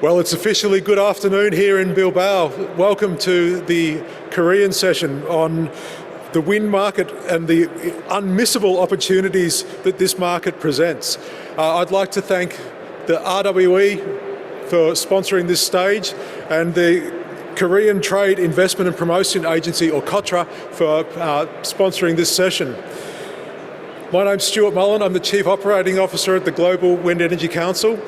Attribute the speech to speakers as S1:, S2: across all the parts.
S1: Well, it's officially good afternoon here in Bilbao. Welcome to the Korean session on the wind market and the unmissable opportunities that this market presents. I'd like to thank the RWE for sponsoring this stage and the Korean Trade Investment and Promotion Agency, or KOTRA, for sponsoring this session. My name's Stuart Mullen. I'm the Chief Operating Officer at the Global Wind Energy Council.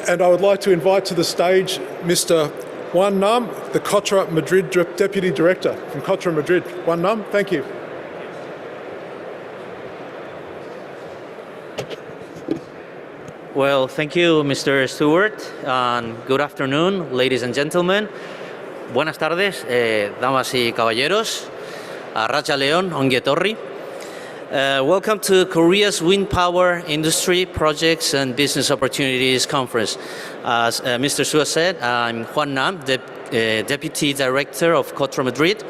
S1: And I would like to invite to the stage Mr. Juan Nam, the KOTRA Madrid Deputy Director from KOTRA Madrid. Juan Nam, thank you.
S2: Well, thank you, Mr. Stewart, and good afternoon, ladies and gentlemen. Buenas tardes, damas y caballeros. Arratxa León, ongi etorri. Welcome to Korea's Wind Power Industry Projects and Business Opportunities Conference. As Mr. Stewart said, I'm Juan Nam, the Deputy Director of KOTRA Madrid,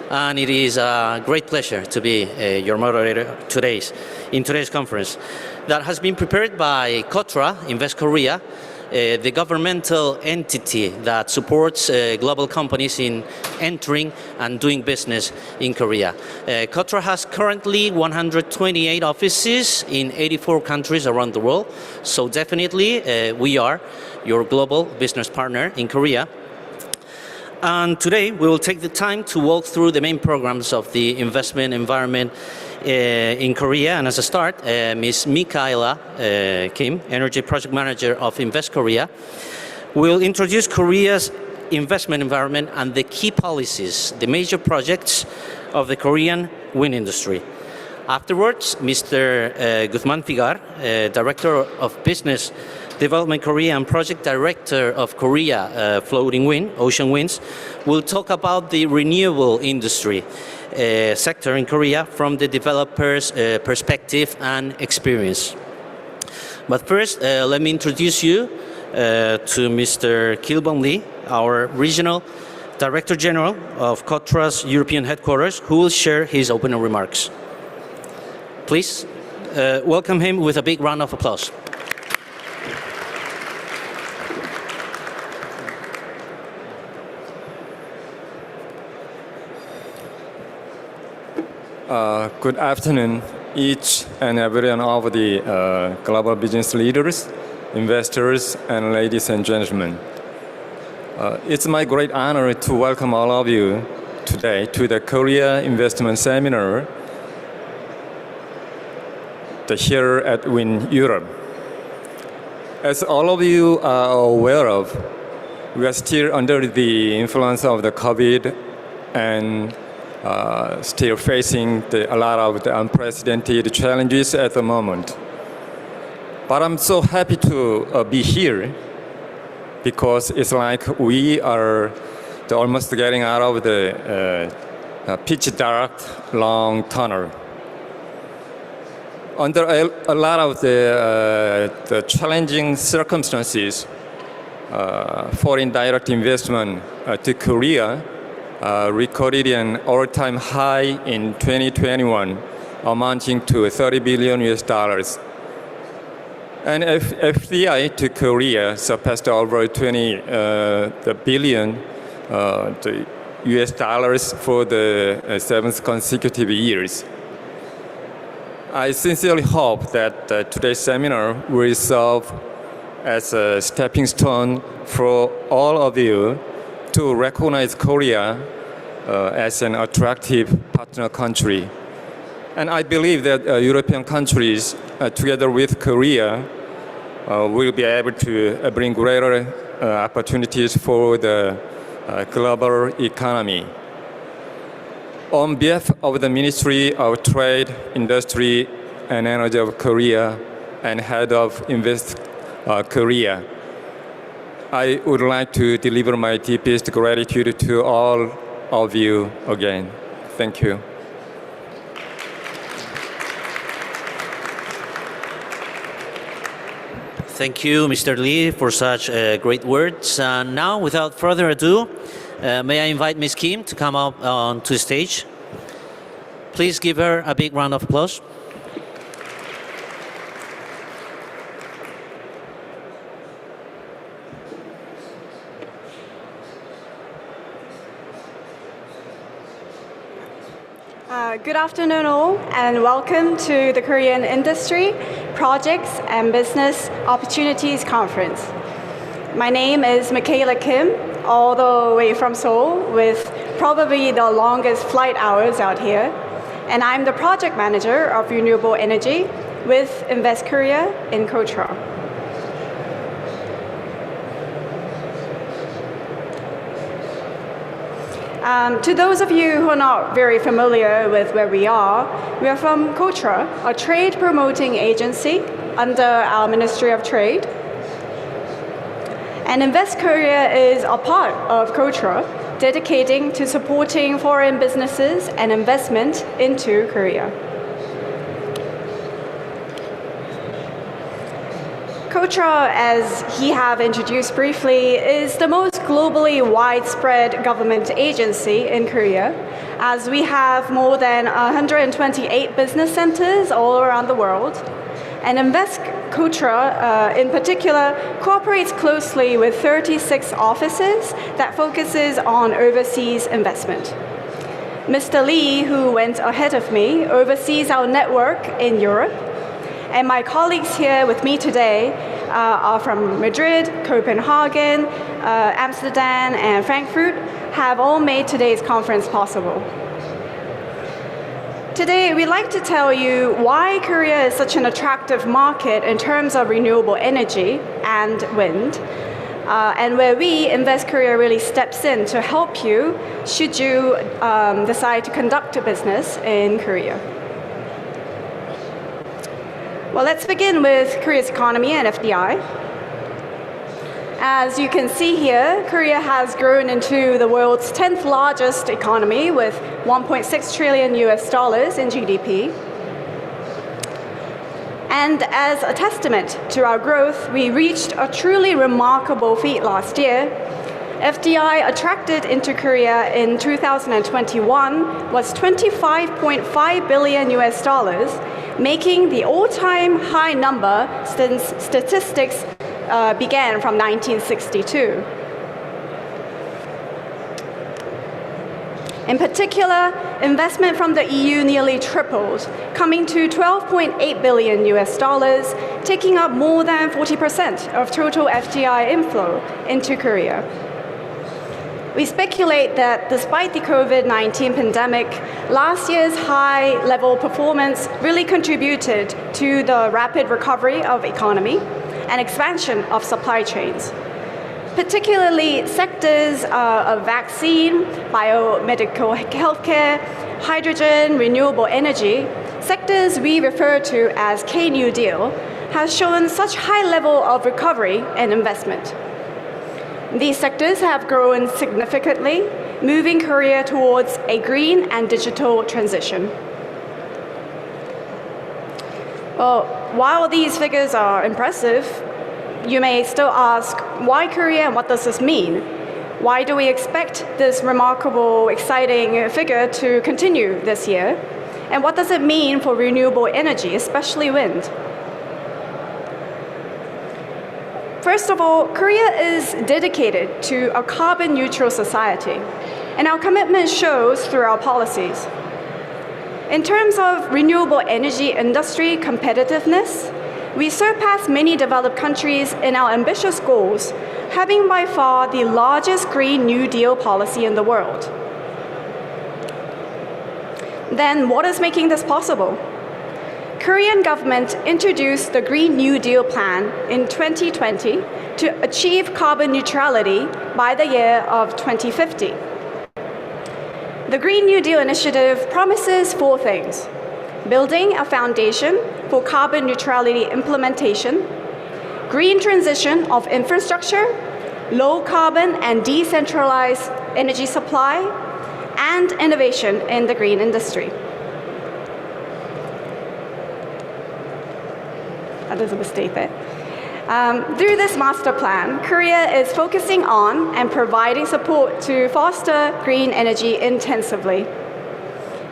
S2: and it is a great pleasure to be your moderator in today's conference that has been prepared by KOTRA, Invest Korea, the governmental entity that supports global companies in entering and doing business in Korea. KOTRA has currently 128 offices in 84 countries around the world, so definitely we are your global business partner in Korea. And today we will take the time to walk through the main programs of the investment environment in Korea. And as a start, Ms. Mikaela Kim, Energy Project Manager of Invest Korea, will introduce Korea's investment environment and the key policies, the major projects of the Korean wind industry. Afterwards, Mr. Guzman Figar, Director of Business Development Korea and Project Director of Korea Floating Wind, Ocean Winds, will talk about the renewable industry sector in Korea from the developer's perspective and experience. But first, let me introduce you to Mr. Kilbon Lee, our Regional Director General of KOTRA's European headquarters, who will share his opening remarks. Please welcome him with a big round of applause.
S3: Good afternoon, each and every one of the global business leaders, investors, and ladies and gentlemen. It's my great honor to welcome all of you today to the Korea Investment Seminar here at Wind Europe. As all of you are aware of, we are still under the influence of the COVID and still facing a lot of the unprecedented challenges at the moment. But I'm so happy to be here because it's like we are almost getting out of the pitch dark long tunnel. Under a lot of the challenging circumstances, foreign direct investment to Korea recorded an all-time high in 2021, amounting to $30 billion. And FDI to Korea surpassed over 20 billion US dollars for the 7th consecutive years. I sincerely hope that today's seminar will serve as a stepping stone for all of you to recognize Korea as an attractive partner country. And I believe that European countries, together with Korea, will be able to bring greater opportunities for the global economy. On behalf of the Ministry of Trade, Industry, and Energy of Korea and Head of Invest Korea, I would like to deliver my deepest gratitude to all of you again. Thank you.
S2: Thank you, Mr. Lee, for such great words. And now, without further ado, may I invite Ms. Kim to come up onto the stage. Please give her a big round of applause.
S4: Good afternoon all, and welcome to the Korean Industry, Projects and Business Opportunities Conference. My name is Michaela Kim, all the way from Seoul, with probably the longest flight hours out here. And I'm the project manager of renewable energy with Invest Korea in KOTRA. To those of you who are not very familiar with where we are from KOTRA, a trade promoting agency under our Ministry of Trade. And Invest Korea is a part of KOTRA, dedicating to supporting foreign businesses and investment into Korea. KOTRA, as he have introduced briefly, is the most globally widespread government agency in Korea, as we have more than 128 business centers all around the world. And Invest KOTRA, in particular, cooperates closely with 36 offices that focuses on overseas investment. Mr. Lee, who went ahead of me, oversees our network in Europe. And my colleagues here with me today are from Madrid, Copenhagen, Amsterdam, and Frankfurt, have all made today's conference possible. Today, we'd like to tell you why Korea is such an attractive market in terms of renewable energy and wind, and where we, Invest Korea, really steps in to help you should you decide to conduct a business in Korea. Well, let's begin with Korea's economy and FDI. As you can see here, Korea has grown into the world's 10th largest economy with $1.6 trillion in GDP. And as a testament to our growth, we reached a truly remarkable feat last year. FDI attracted into Korea in 2021 was $25.5 billion, making the all-time high number since statistics began from 1962. In particular, investment from the EU nearly tripled, coming to $12.8 billion, taking up more than 40% of total FDI inflow into Korea. We speculate that despite the COVID-19 pandemic, last year's high-level performance really contributed to the rapid recovery of economy and expansion of supply chains. Particularly sectors of vaccine, biomedical healthcare, hydrogen, renewable energy, sectors we refer to as K-New Deal, has shown such high level of recovery and investment. These sectors have grown significantly, moving Korea towards a green and digital transition. Well, while these figures are impressive, you may still ask, why Korea and what does this mean? Why do we expect this remarkable, exciting figure to continue this year? And what does it mean for renewable energy, especially wind? First of all, Korea is dedicated to a carbon neutral society, and our commitment shows through our policies. In terms of renewable energy industry competitiveness, we surpass many developed countries in our ambitious goals, having by far the largest Green New Deal policy in the world. Then what is making this possible? Korean government introduced the Green New Deal plan in 2020 to achieve carbon neutrality by the year of 2050. The Green New Deal initiative promises 4 things: building a foundation for carbon neutrality implementation, green transition of infrastructure, low carbon and decentralized energy supply, and innovation in the green industry. There's a mistake there. Through this master plan, Korea is focusing on and providing support to foster green energy intensively.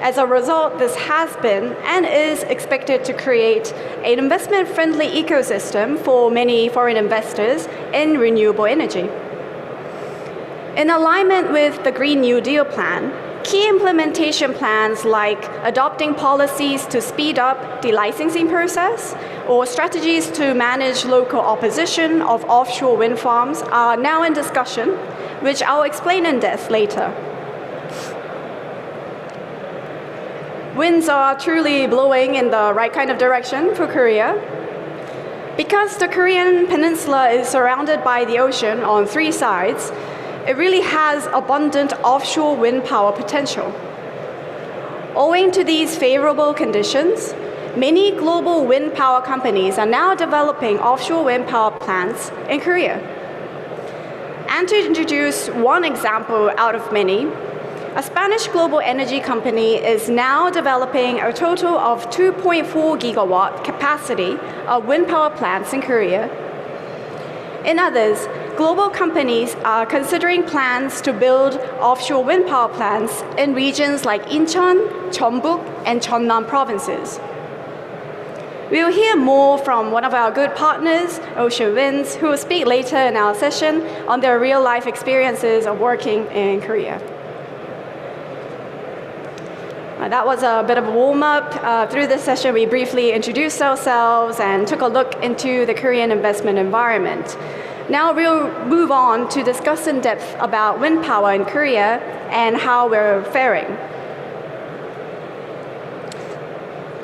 S4: As a result, this has been and is expected to create an investment-friendly ecosystem for many foreign investors in renewable energy. In alignment with the Green New Deal plan, Key implementation plans like adopting policies to speed up the licensing process or strategies to manage local opposition of offshore wind farms are now in discussion, which I'll explain in depth later. Winds are truly blowing in the right kind of direction for Korea. Because the Korean peninsula is surrounded by the ocean on 3 sides, it really has abundant offshore wind power potential. Owing to these favorable conditions, many global wind power companies are now developing offshore wind power plants in Korea. And to introduce one example out of many, a Spanish global energy company is now developing a total of 2.4 gigawatt capacity of wind power plants in Korea. In others, global companies are considering plans to build offshore wind power plants in regions like Incheon, Jeonbuk, and Jeonnam provinces. We will hear more from one of our good partners, Ocean Winds, who will speak later in our session on their real-life experiences of working in Korea. That was a bit of a warm-up. Through this session, we briefly introduced ourselves and took a look into the Korean investment environment. Now we'll move on to discuss in depth about wind power in Korea and how we're faring.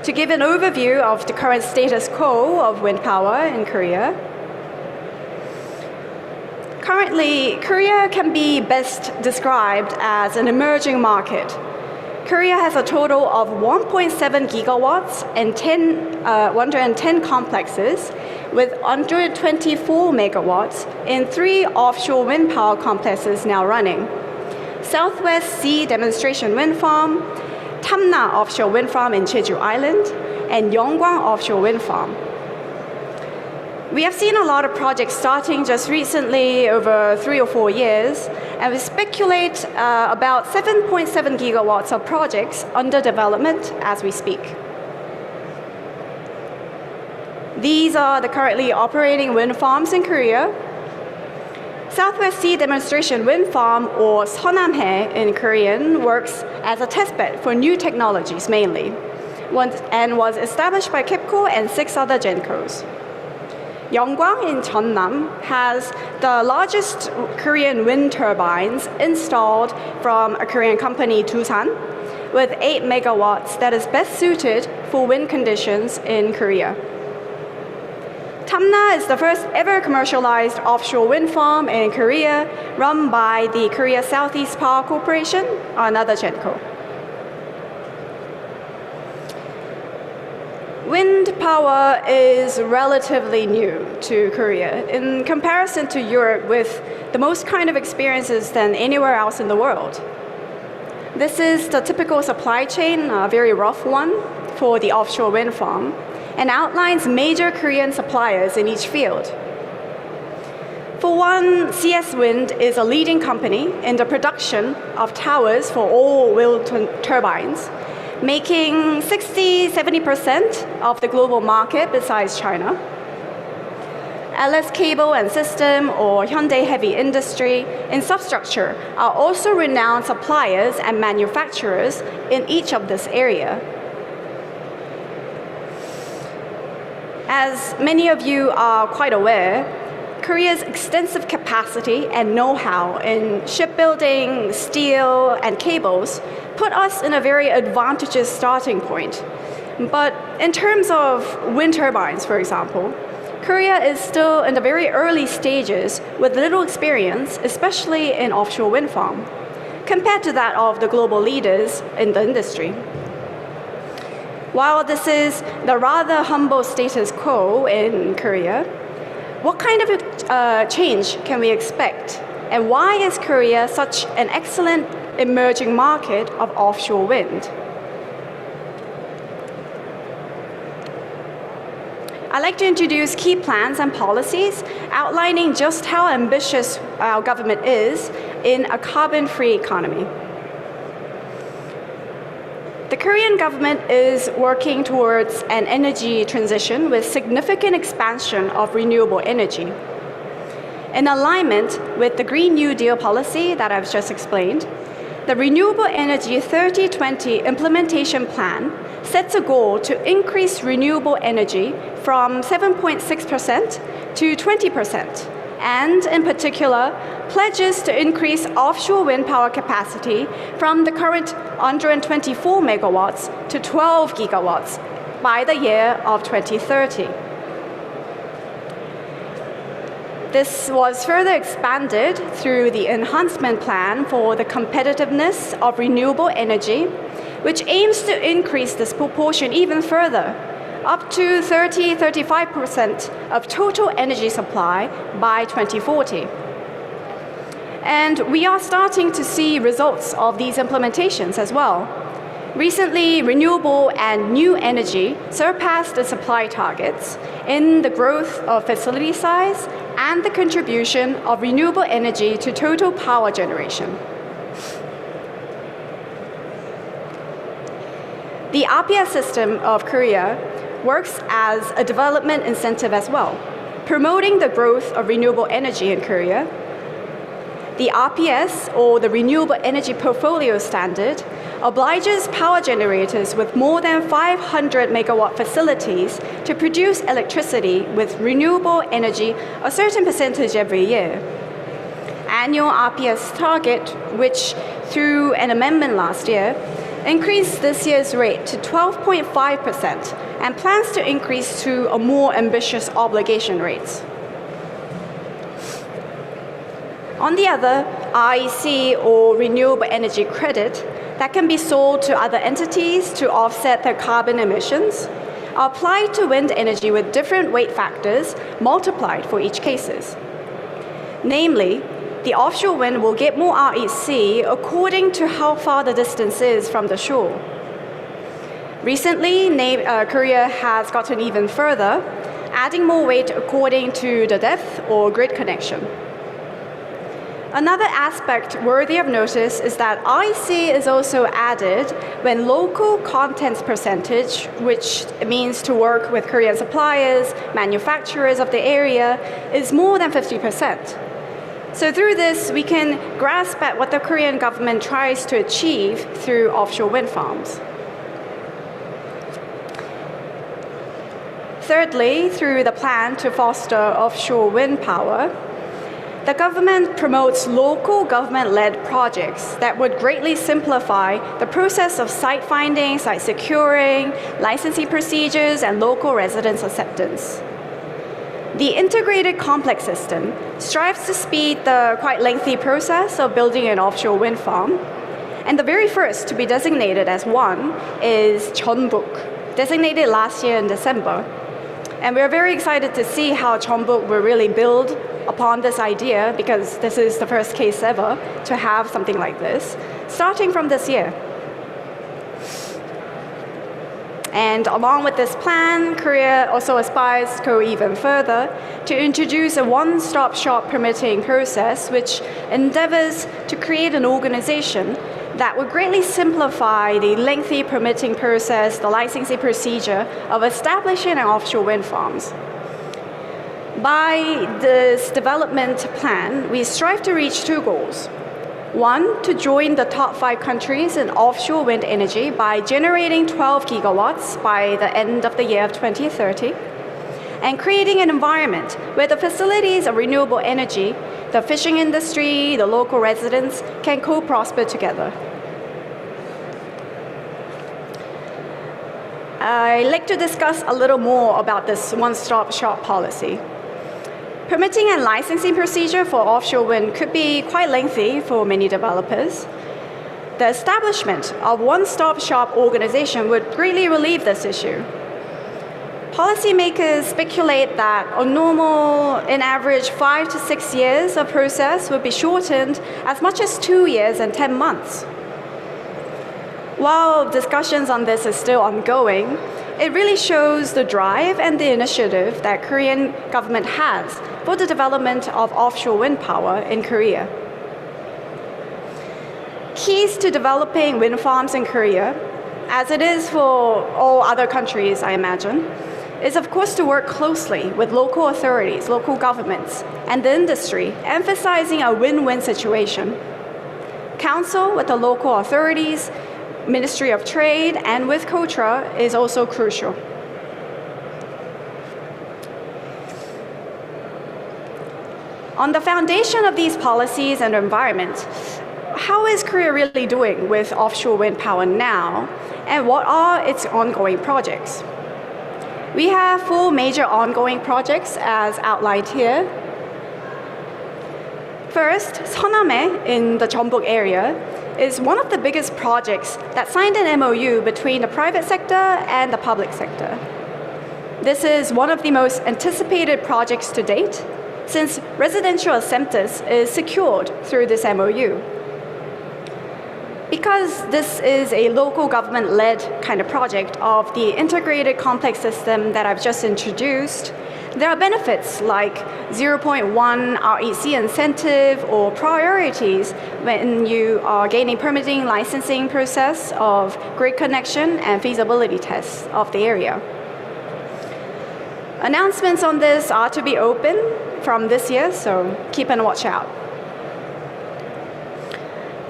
S4: To give an overview of the current status quo of wind power in Korea, currently, Korea can be best described as an emerging market. Korea has a total of 1.7 gigawatts and 110 complexes with 124 megawatts in 3 offshore wind power complexes now running. Southwest Sea Demonstration Wind Farm, Tamna Offshore Wind Farm in Jeju Island, and Yeonggwang Offshore Wind Farm. We have seen a lot of projects starting just recently over 3 or 4 years, and we speculate about 7.7 gigawatts of projects under development as we speak. These are the currently operating wind farms in Korea. Southwest Sea Demonstration Wind Farm, or Seonamhae in Korean, works as a testbed for new technologies mainly, and was established by KEPCO and 6 other GENCOs. Yeonggwang in Jeonnam has the largest Korean wind turbines installed from a Korean company, Doosan, with 8 megawatts that is best suited for wind conditions in Korea. Tamna is the first ever commercialized offshore wind farm in Korea, run by the Korea Southeast Power Corporation, another GENCO. Wind power is relatively new to Korea in comparison to Europe, with the most kind of experiences than anywhere else in the world. This is the typical supply chain, a very rough one, for the offshore wind farm, and outlines major Korean suppliers in each field. For one, CS Wind is a leading company in the production of towers for all wind turbines, making 60-70% of the global market besides China. LS Cable and System, or Hyundai Heavy Industry in substructure, are also renowned suppliers and manufacturers in each of this area. As many of you are quite aware, Korea's extensive capacity and know-how in shipbuilding, steel, and cables put us in a very advantageous starting point. But in terms of wind turbines, for example, Korea is still in the very early stages with little experience, especially in offshore wind farm, compared to that of the global leaders in the industry. While this is the rather humble status quo in Korea, what kind of change can we expect? And why is Korea such an excellent emerging market of offshore wind? I'd like to introduce key plans and policies outlining just how ambitious our government is in a carbon-free economy. The Korean government is working towards an energy transition with significant expansion of renewable energy. In alignment with the Green New Deal policy that I've just explained, the Renewable Energy 3020 Implementation Plan sets a goal to increase renewable energy from 7.6% to 20%, and in particular, pledges to increase offshore wind power capacity from the current 124 megawatts to 12 gigawatts by the year of 2030. This was further expanded through the enhancement plan for the competitiveness of renewable energy, which aims to increase this proportion even further, up to 30-35% of total energy supply by 2040. And we are starting to see results of these implementations as well. Recently, renewable and new energy surpassed the supply targets in the growth of facility size and the contribution of renewable energy to total power generation. The RPS system of Korea works as a development incentive as well, promoting the growth of renewable energy in Korea. The RPS, or the Renewable Energy Portfolio Standard, obliges power generators with more than 500 megawatt facilities to produce electricity with renewable energy a certain percentage every year. Annual RPS target, which through an amendment last year, increased this year's rate to 12.5% and plans to increase to a more ambitious obligation rates. On the other, REC, or renewable energy credit, that can be sold to other entities to offset their carbon emissions, are applied to wind energy with different weight factors multiplied for each cases. Namely, the offshore wind will get more REC according to how far the distance is from the shore. Recently, Korea has gotten even further, adding more weight according to the depth or grid connection. Another aspect worthy of notice is that REC is also added when local content percentage, which means to work with Korean suppliers, manufacturers of the area, is more than 50%. So through this, we can grasp at what the Korean government tries to achieve through offshore wind farms. Thirdly, through the plan to foster offshore wind power, the government promotes local government-led projects that would greatly simplify the process of site finding, site securing, licensing procedures, and local residence acceptance. The integrated complex system strives to speed the quite lengthy process of building an offshore wind farm. And the very first to be designated as one is Jeonbuk, designated last year in December. And we're very excited to see how Jeonbuk will really build upon this idea, because this is the first case ever to have something like this, starting from this year. And along with this plan, Korea also aspires to go even further to introduce a one-stop shop permitting process which endeavors to create an organization that would greatly simplify the lengthy permitting process, the licensing procedure of establishing an offshore wind farms. By this development plan, we strive to reach two goals. One, to join the top 5 countries in offshore wind energy by generating 12 gigawatts by the end of the year of 2030, and creating an environment where the facilities of renewable energy, the fishing industry, the local residents can co-prosper together. I'd like to discuss a little more about this one-stop shop policy. Permitting and licensing procedure for offshore wind could be quite lengthy for many developers. The establishment of one-stop shop organization would greatly relieve this issue. Policymakers speculate that a normal, in average, 5 to 6 years of process would be shortened as much as 2 years and 10 months. While discussions on this is still ongoing, it really shows the drive and the initiative that Korean government has for the development of offshore wind power in Korea. Keys to developing wind farms in Korea, as it is for all other countries, I imagine, is of course to work closely with local authorities, local governments, and the industry, emphasizing a win-win situation. Council with the local authorities, Ministry of Trade, and with KOTRA is also crucial. On the foundation of these policies and environment, how is Korea really doing with offshore wind power now, and what are its ongoing projects? We have 4 major ongoing projects as outlined here. First, Seoname in the Jeonbuk area is one of the biggest projects that signed an MOU between the private sector and the public sector. This is one of the most anticipated projects to date, since residential acceptance is secured through this MOU. Because this is a local government-led kind of project of the integrated complex system that I've just introduced, there are benefits like 0.1 REC incentive or priorities when you are gaining permitting licensing process of grid connection and feasibility tests of the area. Announcements on this are to be open from this year, so keep and watch out.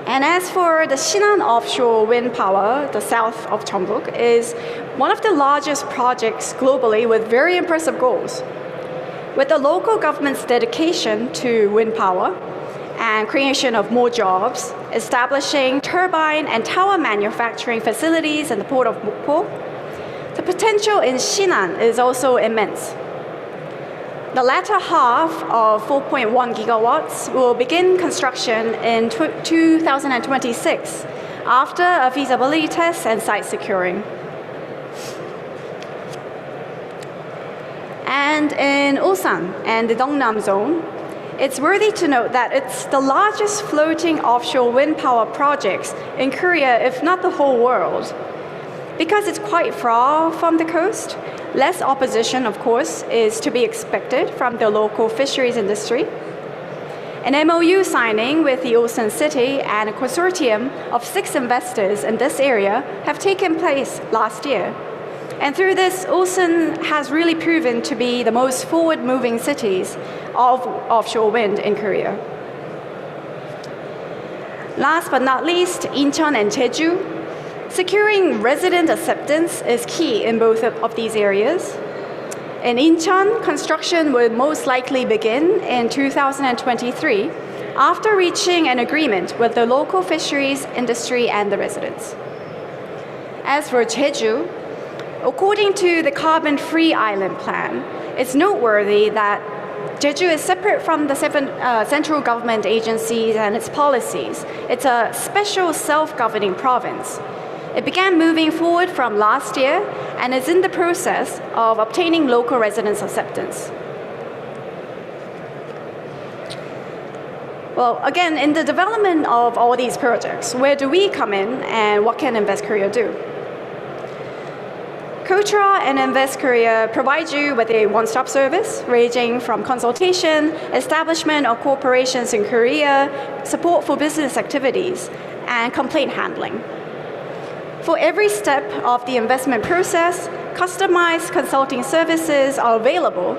S4: And as for the Sinan offshore wind power, the south of Jeonbuk, is one of the largest projects globally with very impressive goals. With the local government's dedication to wind power and creation of more jobs, establishing turbine and tower manufacturing facilities in the port of Mokpo, the potential in Sinan is also immense. The latter half of 4.1 gigawatts will begin construction in 2026 after a feasibility test and site securing. And in Ulsan and the Dongnam zone, it's worthy to note that it's the largest floating offshore wind power projects in Korea, if not the whole world. Because it's quite far from the coast, less opposition, of course, is to be expected from the local fisheries industry. An MOU signing with the Ulsan city and a consortium of 6 investors in this area have taken place last year. And through this, Ulsan has really proven to be the most forward-moving cities of offshore wind in Korea. Last but not least, Incheon and Jeju. Securing resident acceptance is key in both of these areas. In Incheon, construction will most likely begin in 2023 after reaching an agreement with the local fisheries industry and the residents. As for Jeju, according to the carbon-free island plan, it's noteworthy that Jeju is separate from the 7 central government agencies and its policies. It's a special self-governing province. It began moving forward from last year and is in the process of obtaining local residents' acceptance. Well, again, in the development of all these projects, where do we come in and what can Invest Korea do? KOTRA and Invest Korea provide you with a one-stop service ranging from consultation, establishment of corporations in Korea, support for business activities, and complaint handling. For every step of the investment process, customized consulting services are available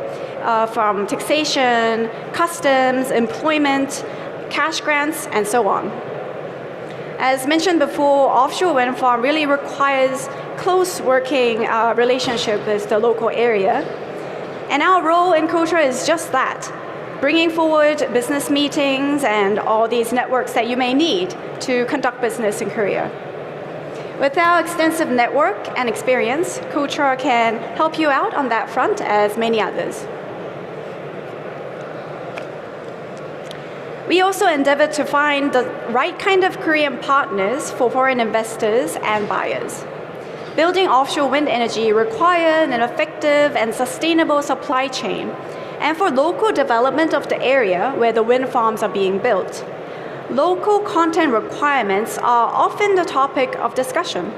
S4: from taxation, customs, employment, cash grants, and so on. As mentioned before, offshore wind farm really requires close working relationship with the local area. And our role in KOTRA is just that, bringing forward business meetings and all these networks that you may need to conduct business in Korea. With our extensive network and experience, KOTRA can help you out on that front as many others. We also endeavor to find the right kind of Korean partners for foreign investors and buyers. Building offshore wind energy requires an effective and sustainable supply chain, and for local development of the area where the wind farms are being built. Local content requirements are often the topic of discussion.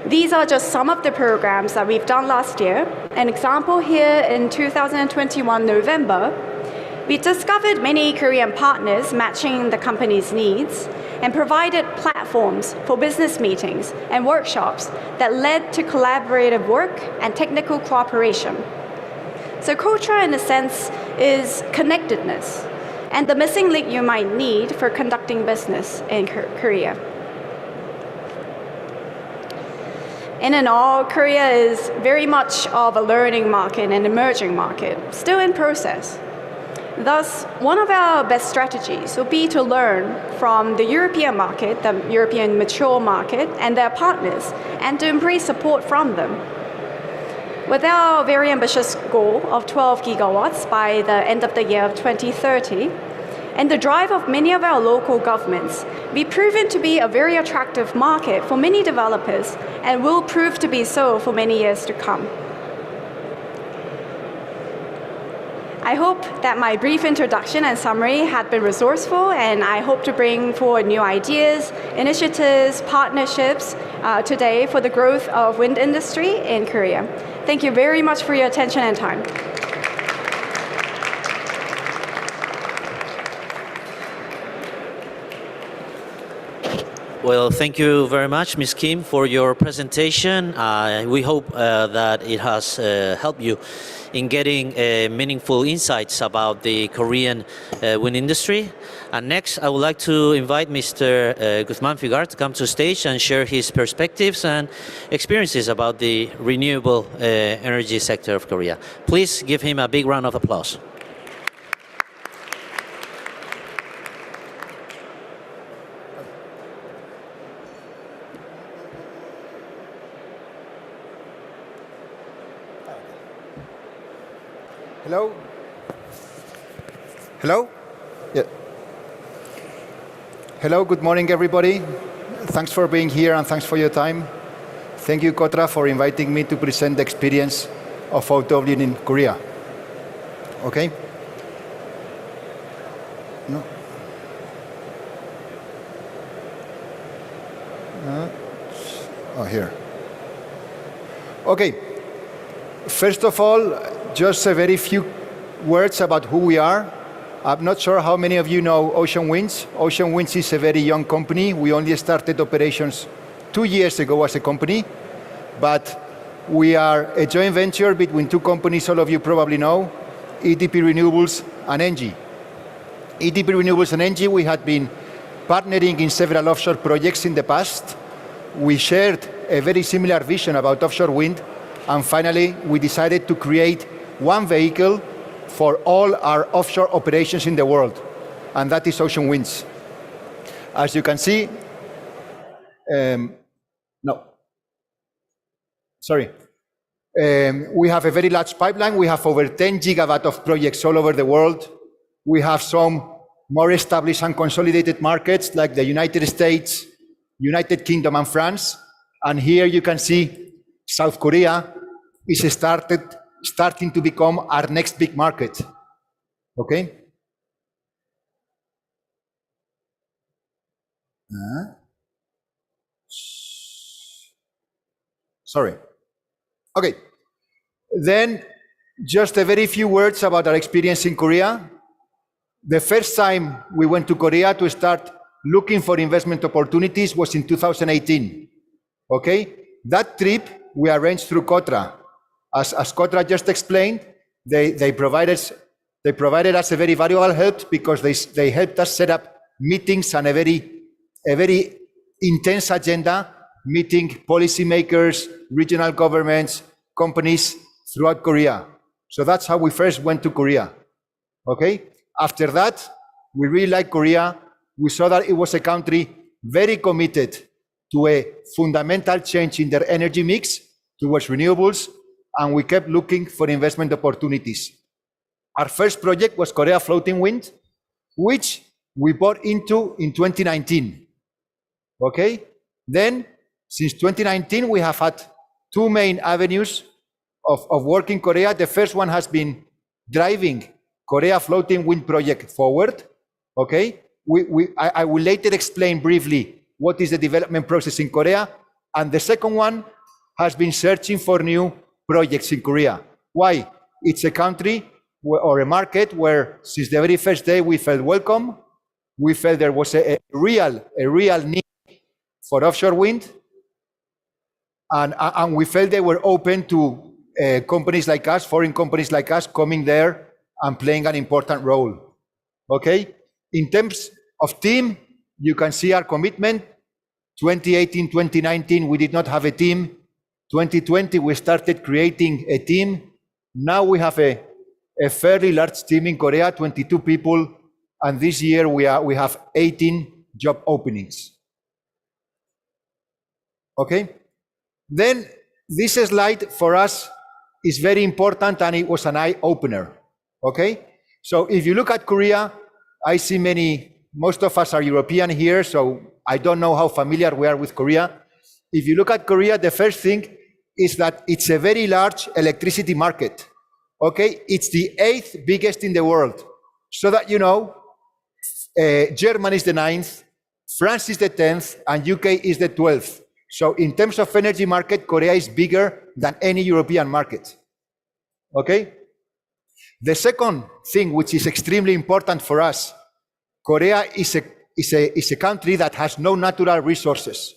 S4: These are just some of the programs that we've done last year. An example here in 2021 November, we discovered many Korean partners matching the company's needs and provided platforms for business meetings and workshops that led to collaborative work and technical cooperation. So KOTRA, in a sense, is connectedness. and the missing link you might need for conducting business in Korea. In all, Korea is very much of a learning market and emerging market, still in process. Thus, one of our best strategies will be to learn from the European market, the European mature market, and their partners, and to embrace support from them. With our very ambitious goal of 12 gigawatts by the end of the year of 2030, and the drive of many of our local governments, we've proven to be a very attractive market for many developers and will prove to be so for many years to come. I hope that my brief introduction and summary had been resourceful, and I hope to bring forward new ideas, initiatives, partnerships today for the growth of wind industry in Korea. Thank you very much for your attention and time.
S2: Well, thank you very much, Ms. Kim, for your presentation. We hope that it has helped you in getting meaningful insights about the Korean wind industry. And next, I would like to invite Mr. Guzman Figar to come to stage and share his perspectives and experiences about the renewable energy sector of Korea. Please give him a big round of applause.
S5: Hello? Hello? Yeah. Hello, good morning, everybody. Thanks for being here and thanks for your time. Thank you, KOTRA, for inviting me to present the experience of photo in Korea. Okay? No? Oh, here. Okay. First of all, just a very few words about who we are. I'm not sure how many of you know Ocean Winds. Ocean Winds is a very young company. We only started operations 2 years ago as a company, but we are a joint venture between two companies all of you probably know, EDP Renewables and ENGIE. EDP Renewables and ENGIE, we had been partnering in several offshore projects in the past. We shared a very similar vision about offshore wind, and finally we decided to create one vehicle for all our offshore operations in the world, and that is Ocean Winds. As you can see, we have a very large pipeline. We have over 10 gigawatt of projects all over the world. We have some more established and consolidated markets like the United States, United Kingdom and France. And here you can see South Korea is starting to become our next big market. Okay? Sorry. Okay. Then just a very few words about our experience in Korea. The first time we went to Korea to start looking for investment opportunities was in 2018. Okay? That trip we arranged through KOTRA. As KOTRA just explained, they provided us a very valuable help because they helped us set up meetings and a very intense agenda, meeting policymakers, regional governments, companies throughout Korea. So that's how we first went to Korea. Okay? After that, we really liked Korea. We saw that it was a country very committed to a fundamental change in their energy mix towards renewables, and we kept looking for investment opportunities. Our first project was Korea Floating Wind, which we bought into in 2019. Okay? Then, since 2019, we have had two main avenues of work in Korea. The first one has been driving Korea Floating Wind project forward. Okay? I will later explain briefly what is the development process in Korea. And the second one has been searching for new projects in Korea. Why? It's a country or a market where since the very first day we felt welcome. We felt there was a real need for offshore wind. And we felt they were open to companies like us, foreign companies like us, coming there and playing an important role. Okay? In terms of team, you can see our commitment. 2018, 2019, we did not have a team. 2020, we started creating a team. Now we have a fairly large team in Korea, 22 people, and this year we have 18 job openings. Okay? Then this slide for us is very important, and it was an eye-opener. Okay? So if you look at Korea, I see most of us are European here, so I don't know how familiar we are with Korea. If you look at Korea, the first thing is that it's a very large electricity market. Okay? It's the 8th biggest in the world. So that you know, Germany is the 9th, France is the 10th, and UK is the 12th. So in terms of energy market, Korea is bigger than any European market. Okay? The second thing, which is extremely important for us, Korea is a country that has no natural resources.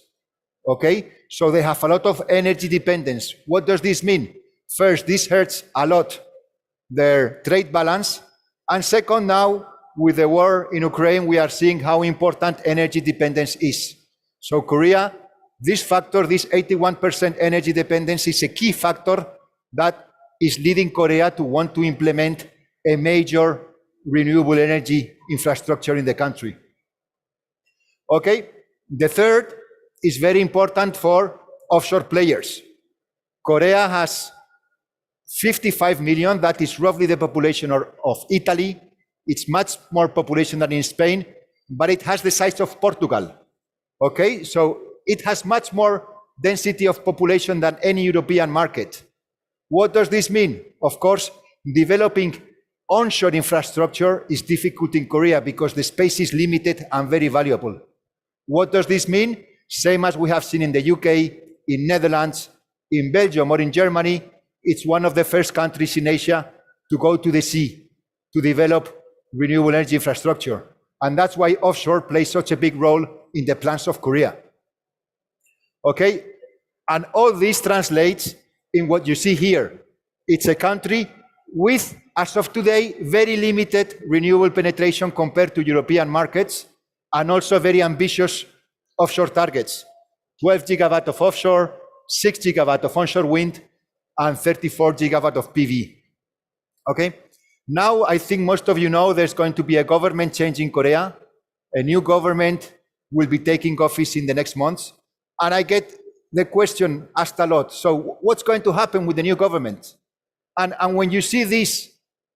S5: Okay? So they have a lot of energy dependence. What does this mean? First, this hurts a lot their trade balance. And second, now with the war in Ukraine, we are seeing how important energy dependence is. So Korea, this factor, this 81% energy dependence, is a key factor that is leading Korea to want to implement a major renewable energy infrastructure in the country. Okay, the third is very important for offshore players. Korea has 55 million, that is roughly the population of Italy. It's much more population than in Spain, but it has the size of Portugal. Okay, so it has much more density of population than any European market. What does this mean? Of course, developing onshore infrastructure is difficult in Korea because the space is limited and very valuable. What does this mean? Same as we have seen in the UK, in Netherlands, in Belgium, or in Germany, it's one of the first countries in Asia to go to the sea to develop renewable energy infrastructure. And that's why offshore plays such a big role in the plans of Korea. Okay? And all this translates in what you see here. It's a country with, as of today, very limited renewable penetration compared to European markets, and also very ambitious offshore targets. 12 gigawatt of offshore, 6 gigawatt of onshore wind, and 34 gigawatt of PV. Okay? Now, I think most of you know there's going to be a government change in Korea. A new government will be taking office in the next months. And I get the question asked a lot. So what's going to happen with the new government? And when you see this,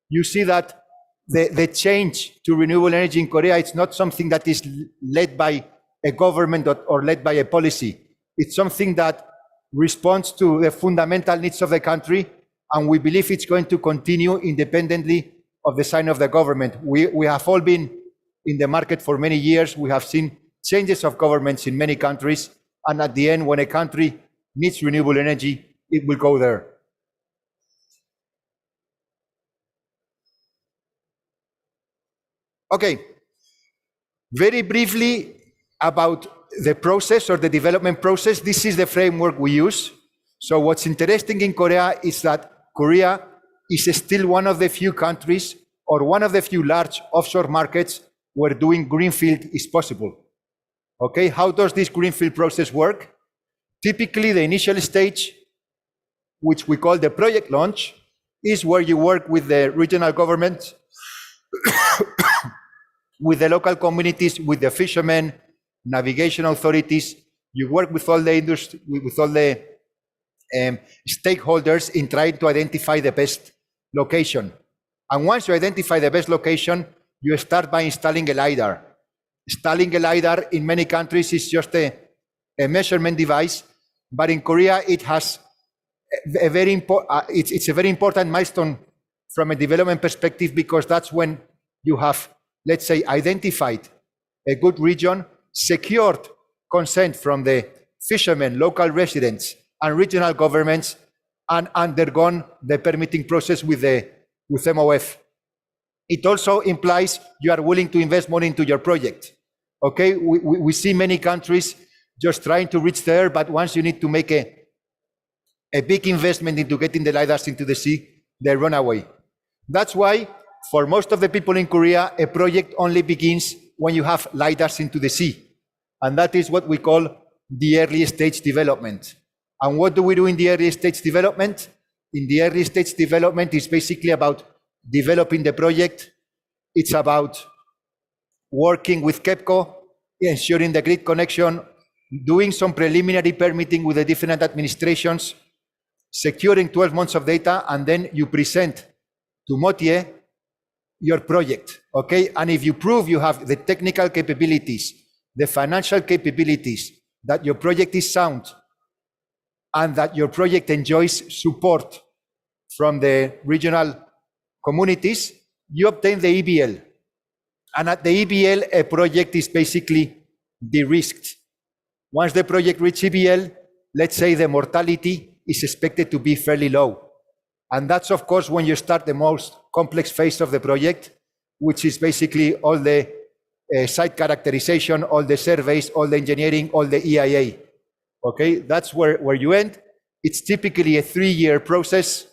S5: you see that the change to renewable energy in Korea, it's not something that is led by a government or led by a policy. It's something that responds to the fundamental needs of the country, and we believe it's going to continue independently of the sign of the government. We have all been in the market for many years. We have seen changes of governments in many countries, and at the end, when a country needs renewable energy, it will go there. Okay, very briefly about the process or the development process. This is the framework we use. So what's interesting in Korea is that Korea is still one of the few countries or one of the few large offshore markets where doing greenfield is possible. Okay, how does this greenfield process work? Typically, the initial stage, which we call the project launch, is where you work with the regional government, with the local communities, with the fishermen, navigation authorities. You work with all the industry, with all the stakeholders in trying to identify the best location. And once you identify the best location, you start by installing a LiDAR. Installing a LiDAR in many countries is just a measurement device, but in Korea it has a very it's a very important milestone from a development perspective, because that's when you have, let's say, identified a good region, secured consent from the fishermen, local residents, and regional governments, and undergone the permitting process with MOF. It also implies you are willing to invest money into your project. Okay, we see many countries just trying to reach there, but once you need to make a big investment into getting the LiDARs into the sea, they run away. That's why for most of the people in Korea, a project only begins when you have LiDARs into the sea. And that is what we call the early stage development. And what do we do in the early stage development? In the early stage development, it's basically about developing the project. It's about working with KEPCO, ensuring the grid connection, doing some preliminary permitting with the different administrations, securing 12 months of data, and then you present to Motie your project, okay? And if you prove you have the technical capabilities, the financial capabilities, that your project is sound, and that your project enjoys support from the regional communities, you obtain the EBL. And at the EBL, a project is basically de-risked. Once the project reaches EBL, let's say the mortality is expected to be fairly low. And that's, of course, when you start the most complex phase of the project, which is basically all the site characterization, all the surveys, all the engineering, all the EIA. Okay, that's where you end. It's typically a 3-year process.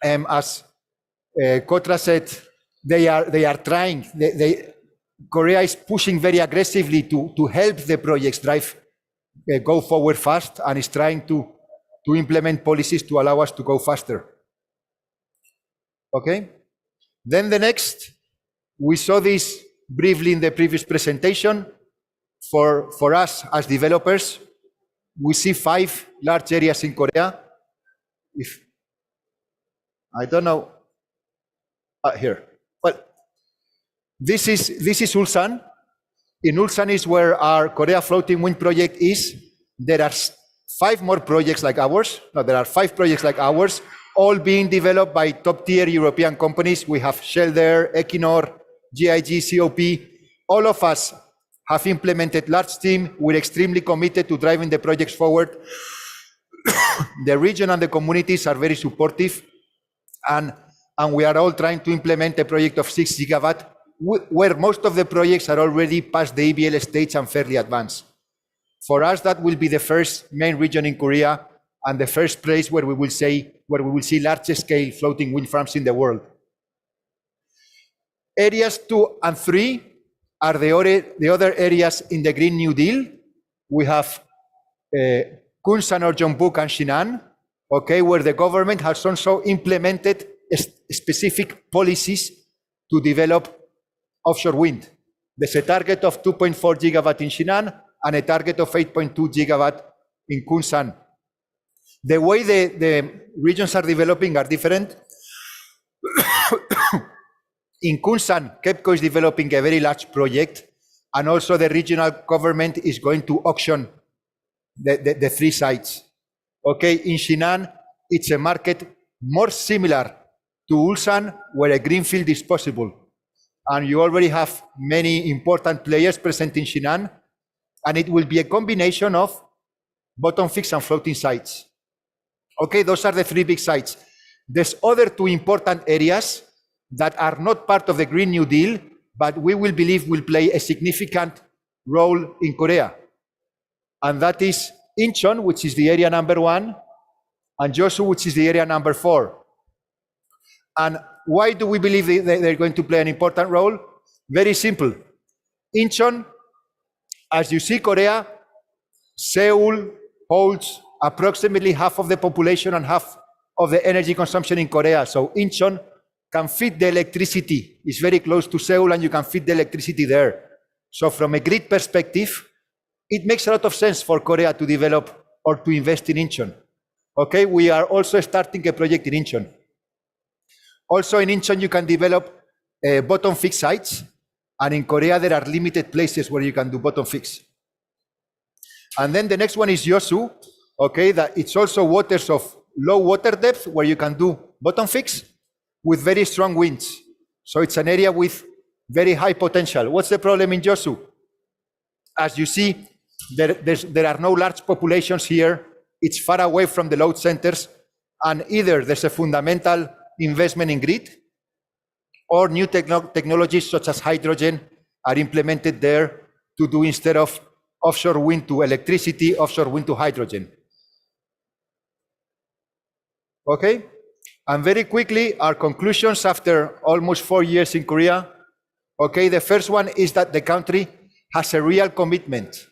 S5: As KOTRA said, they are trying. Korea is pushing very aggressively to help the projects go forward fast, and is trying to implement policies to allow us to go faster. Okay? Then the next, we saw this briefly in the previous presentation. For us as developers, we see 5 large areas in Korea. If I don't know, here. Well, this is Ulsan. In Ulsan is where our Korea Floating Wind project is. There are 5 more projects like ours. No, there are 5 projects like ours, all being developed by top-tier European companies. We have Shell there, Equinor, GIG, COP. All of us have implemented large team. We're extremely committed to driving the projects forward. The region and the communities are very supportive, and we are all trying to implement a project of 6 gigawatt, where most of the projects are already past the EBL stage and fairly advanced. For us, that will be the first main region in Korea and the first place where we will see large-scale floating wind farms in the world. Areas 2 and 3 are the other areas in the Green New Deal. We have Kunsan or Jeonbuk and Shinan, okay, where the government has also implemented specific policies to develop offshore wind. There's a target of 2.4 gigawatt in Shinan and a target of 8.2 gigawatt in Kunsan. The way the regions are developing are different. In Kunsan, KEPCO is developing a very large project, and also the regional government is going to auction the 3 sites. Okay, in Shinan, it's a market more similar to Ulsan, where a greenfield is possible. And you already have many important players present in Shinan, and it will be a combination of bottom fixed and floating sites. Okay, those are the 3 big sites. There's other 2 important areas that are not part of the Green New Deal, but we will believe will play a significant role in Korea. And that is Incheon, which is the area number 1, and Jeosu, which is the area number 4. And why do we believe they're going to play an important role? Very simple. Incheon, as you see, Korea, Seoul holds approximately half of the population and half of the energy consumption in Korea. So Incheon can feed the electricity. It's very close to Seoul, and you can feed the electricity there. So from a grid perspective, it makes a lot of sense for Korea to develop or to invest in Incheon. Okay, we are also starting a project in Incheon. Also in Incheon, you can develop bottom fixed sites, and in Korea there are limited places where you can do bottom fixed. And then the next one is Jeosu. Okay, that it's also waters of low water depth where you can do bottom fixed with very strong winds. So it's an area with very high potential. What's the problem in Jeosu? As you see, there are no large populations here. It's far away from the load centers, and either there's a fundamental investment in grid, or new technologies such as hydrogen are implemented there to do, instead of offshore wind to electricity, offshore wind to hydrogen. Okay? And very quickly, our conclusions after almost 4 years in Korea. Okay, the first one is that the country has a real commitment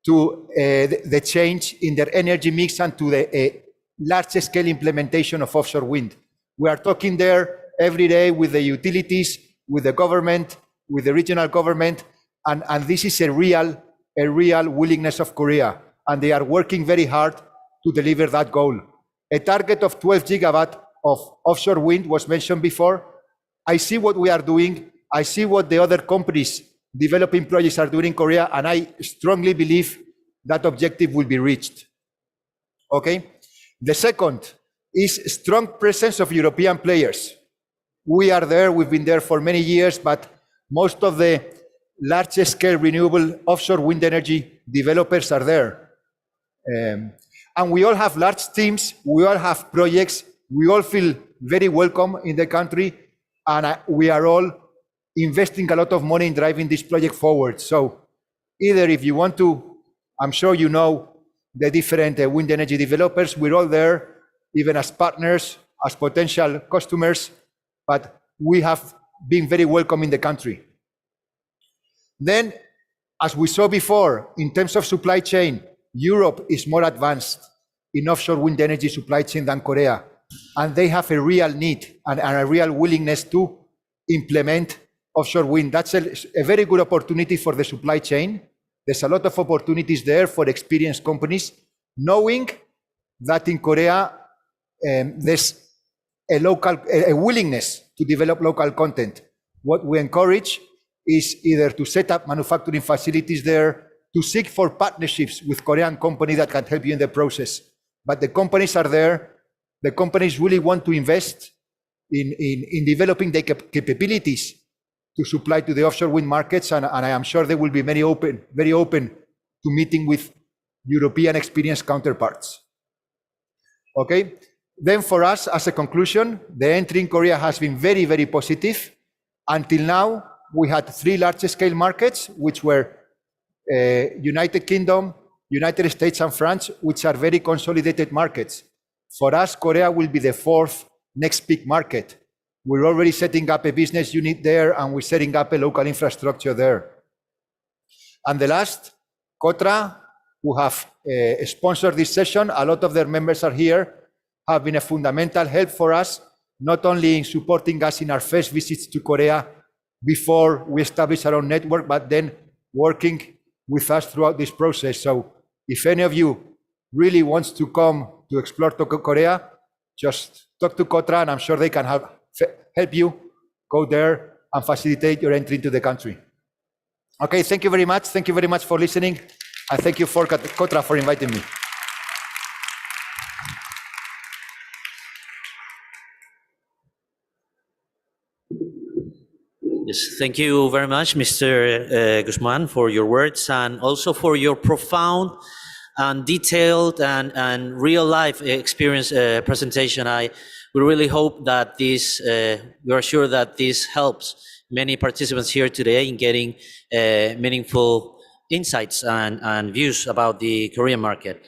S5: to the change in their energy mix and to the large-scale implementation of offshore wind. We are talking there every day with the utilities, with the government, with the regional government, and this is a real willingness of Korea, and they are working very hard to deliver that goal. A target of 12 gigawatt of offshore wind was mentioned before. I see what we are doing. I see what the other companies developing projects are doing in Korea, and I strongly believe that objective will be reached. Okay? The second is strong presence of European players. We are there, we've been there for many years, but most of the large-scale renewable offshore wind energy developers are there. And we all have large teams, we all have projects, we all feel very welcome in the country, and we are all investing a lot of money in driving this project forward. So either if you want to, I'm sure you know the different wind energy developers, we're all there, even as partners, as potential customers, but we have been very welcome in the country. Then, as we saw before, in terms of supply chain, Europe is more advanced in offshore wind energy supply chain than Korea, and they have a real need and a real willingness to implement offshore wind. That's a very good opportunity for the supply chain. There's a lot of opportunities there for experienced companies, knowing that in Korea, there's a willingness to develop local content. What we encourage is either to set up manufacturing facilities there, to seek for partnerships with Korean companies that can help you in the process. But the companies are there. The companies really want to invest in developing the capabilities to supply to the offshore wind markets, and I am sure they will be very open to meeting with European experienced counterparts. Okay, then for us, as a conclusion, the entry in Korea has been very, very positive. Until now, we had 3 large-scale markets, which were United Kingdom, United States, and France, which are very consolidated markets. For us, Korea will be the 4th next big market. We're already setting up a business unit there, and we're setting up a local infrastructure there. And the last, KOTRA, who have sponsored this session, a lot of their members are here, have been a fundamental help for us, not only in supporting us in our first visits to Korea before we establish our own network, but then working with us throughout this process. So if any of you really wants to come to explore Korea, just talk to KOTRA, and I'm sure they can help you go there and facilitate your entry into the country. Okay, thank you very much. Thank you very much for listening, and thank you for KOTRA for inviting me.
S2: Yes, thank you very much, Mr. Guzman, for your words, and also for your profound and detailed and real-life experience presentation. We really hope that this, we are sure that this helps many participants here today in getting meaningful insights and views about the Korean market.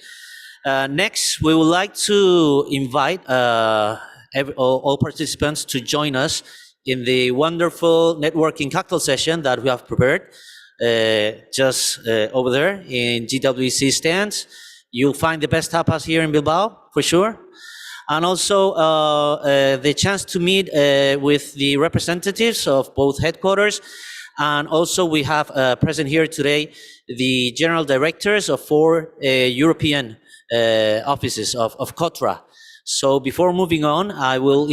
S2: Next, we would like to invite all participants to join us in the wonderful networking cocktail session that we have prepared just over there in GWC stands. You'll find the best tapas here in Bilbao, for sure. And also the chance to meet with the representatives of both headquarters. And also we have present here today the general directors of 4 European offices of KOTRA. So before moving on, I will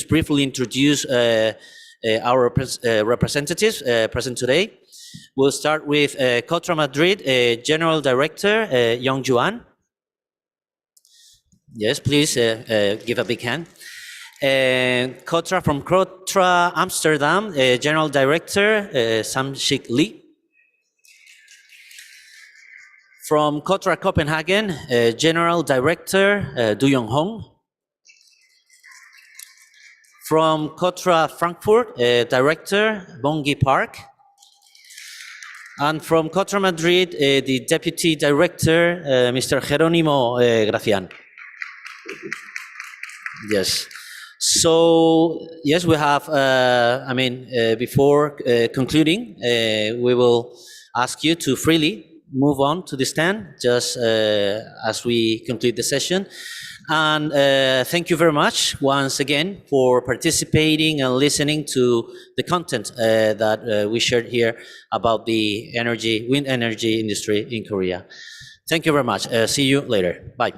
S2: briefly introduce our representatives present today. We'll start with KOTRA Madrid General Director, Young Juan. Yes, please give a big hand. KOTRA from KOTRA Amsterdam, General Director, Sam-Shik Lee. From KOTRA Copenhagen, General Director, Du Yong Hong. From KOTRA Frankfurt, Director, Bongi Park. And from KOTRA Madrid, the Deputy Director, Mr. Jerónimo Gracián. Yes. So yes, we have. Before concluding, we will ask you to freely move on to the stand just as we complete the session. And thank you very much once again for participating and listening to the content that we shared here about the wind energy industry in Korea. Thank you very much. See you later. Bye.